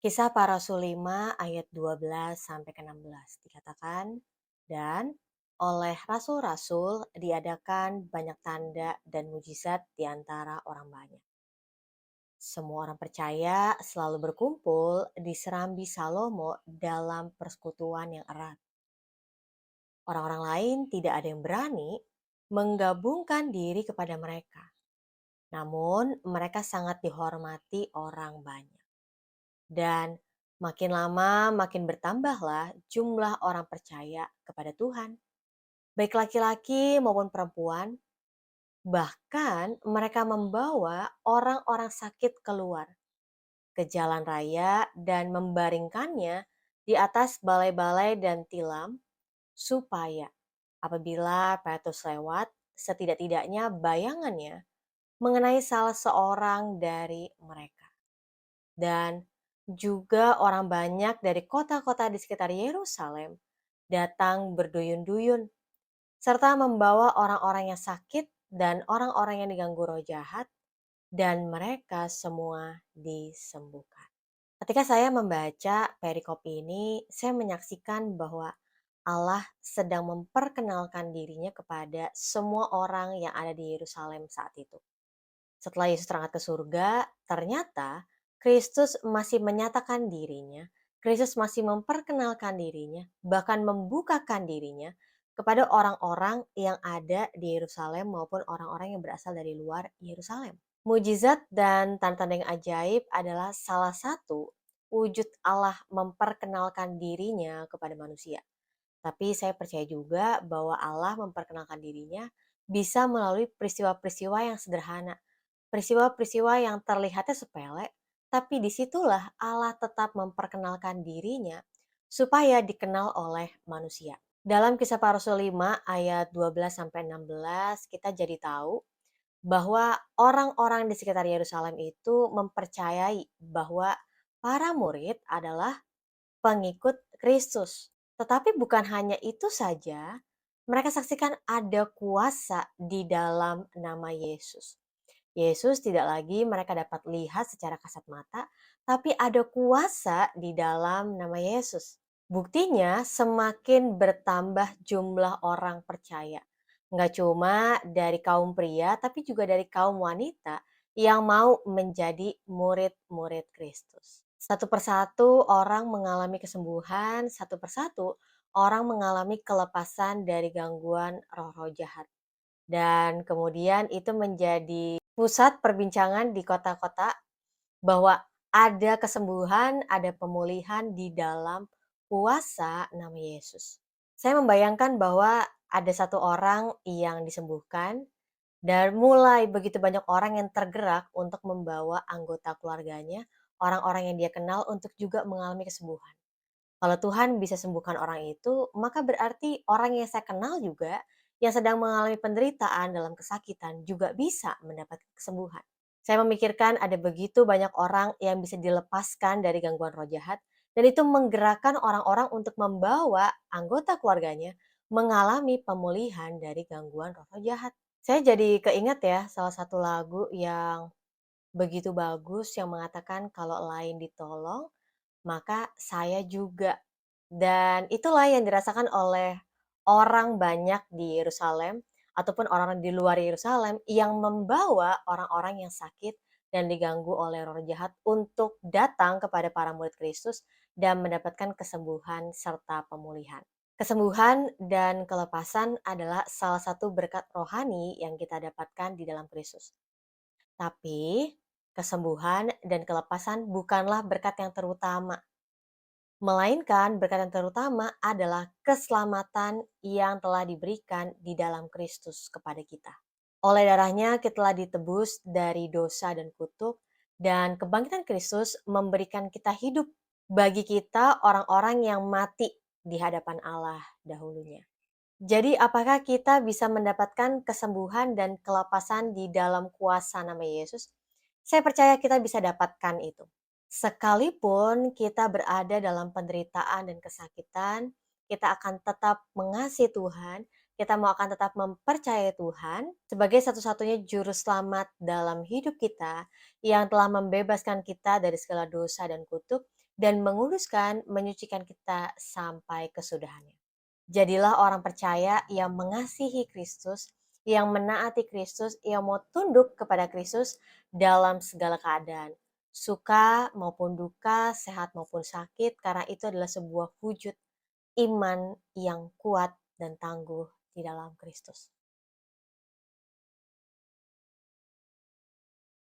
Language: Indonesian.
Kisah Para Rasul 5 ayat 12 sampai ke 16 dikatakan, dan oleh rasul-rasul diadakan banyak tanda dan mujizat di antara orang banyak. Semua orang percaya selalu berkumpul di serambi Salomo dalam persekutuan yang erat. Orang-orang lain tidak ada yang berani menggabungkan diri kepada mereka. Namun mereka sangat dihormati orang banyak. Dan makin lama makin bertambahlah jumlah orang percaya kepada Tuhan, baik laki-laki maupun perempuan. Bahkan mereka membawa orang-orang sakit keluar ke jalan raya dan membaringkannya di atas balai-balai dan tilam, supaya apabila Petrus lewat, setidak-tidaknya bayangannya mengenai salah seorang dari mereka. Dan juga orang banyak dari kota-kota di sekitar Yerusalem datang berduyun-duyun, serta membawa orang-orang yang sakit dan orang-orang yang diganggu roh jahat, dan mereka semua disembuhkan. Ketika saya membaca perikop ini, saya menyaksikan bahwa Allah sedang memperkenalkan dirinya kepada semua orang yang ada di Yerusalem saat itu. Setelah Yesus terangkat ke surga, ternyata Kristus masih menyatakan dirinya, Kristus masih memperkenalkan dirinya, bahkan membukakan dirinya kepada orang-orang yang ada di Yerusalem maupun orang-orang yang berasal dari luar Yerusalem. Mujizat dan tanda-tanda yang ajaib adalah salah satu wujud Allah memperkenalkan dirinya kepada manusia. Tapi saya percaya juga bahwa Allah memperkenalkan dirinya bisa melalui peristiwa-peristiwa yang sederhana. Peristiwa-peristiwa yang terlihatnya sepele, tapi disitulah Allah tetap memperkenalkan dirinya supaya dikenal oleh manusia. Dalam Kisah Para Rasul 5 ayat 12-16 kita jadi tahu bahwa orang-orang di sekitar Yerusalem itu mempercayai bahwa para murid adalah pengikut Kristus. Tetapi bukan hanya itu saja, mereka saksikan ada kuasa di dalam nama Yesus. Yesus tidak lagi mereka dapat lihat secara kasat mata, tapi ada kuasa di dalam nama Yesus. Buktinya semakin bertambah jumlah orang percaya. Nggak cuma dari kaum pria, tapi juga dari kaum wanita yang mau menjadi murid-murid Kristus. Satu persatu orang mengalami kesembuhan, satu persatu orang mengalami kelepasan dari gangguan roh-roh jahat. Dan kemudian itu menjadi pusat perbincangan di kota-kota bahwa ada kesembuhan, ada pemulihan di dalam kuasa nama Yesus. Saya membayangkan bahwa ada satu orang yang disembuhkan dan mulai begitu banyak orang yang tergerak untuk membawa anggota keluarganya, orang-orang yang dia kenal untuk juga mengalami kesembuhan. Kalau Tuhan bisa sembuhkan orang itu, maka berarti orang yang saya kenal juga yang sedang mengalami penderitaan dalam kesakitan juga bisa mendapatkan kesembuhan. Saya memikirkan ada begitu banyak orang yang bisa dilepaskan dari gangguan roh jahat, dan itu menggerakkan orang-orang untuk membawa anggota keluarganya mengalami pemulihan dari gangguan roh jahat. Saya jadi keinget ya salah satu lagu yang begitu bagus yang mengatakan kalau lain ditolong, maka saya juga. Dan itulah yang dirasakan oleh orang banyak di Yerusalem ataupun orang di luar Yerusalem yang membawa orang-orang yang sakit dan diganggu oleh roh jahat untuk datang kepada para murid Kristus dan mendapatkan kesembuhan serta pemulihan. Kesembuhan dan kelepasan adalah salah satu berkat rohani yang kita dapatkan di dalam Kristus. Tapi kesembuhan dan kelepasan bukanlah berkat yang terutama. Melainkan berkat yang terutama adalah keselamatan yang telah diberikan di dalam Kristus kepada kita. Oleh darahnya kita telah ditebus dari dosa dan kutuk, dan kebangkitan Kristus memberikan kita hidup bagi kita orang-orang yang mati di hadapan Allah dahulunya. Jadi apakah kita bisa mendapatkan kesembuhan dan kelepasan di dalam kuasa nama Yesus? Saya percaya kita bisa dapatkan itu. Sekalipun kita berada dalam penderitaan dan kesakitan, kita akan tetap mengasihi Tuhan, kita mau akan tetap mempercayai Tuhan sebagai satu-satunya juru selamat dalam hidup kita yang telah membebaskan kita dari segala dosa dan kutuk, dan menguduskan, menyucikan kita sampai kesudahannya. Jadilah orang percaya yang mengasihi Kristus, yang menaati Kristus, yang mau tunduk kepada Kristus dalam segala keadaan. Suka maupun duka, sehat maupun sakit, karena itu adalah sebuah wujud iman yang kuat dan tangguh di dalam Kristus.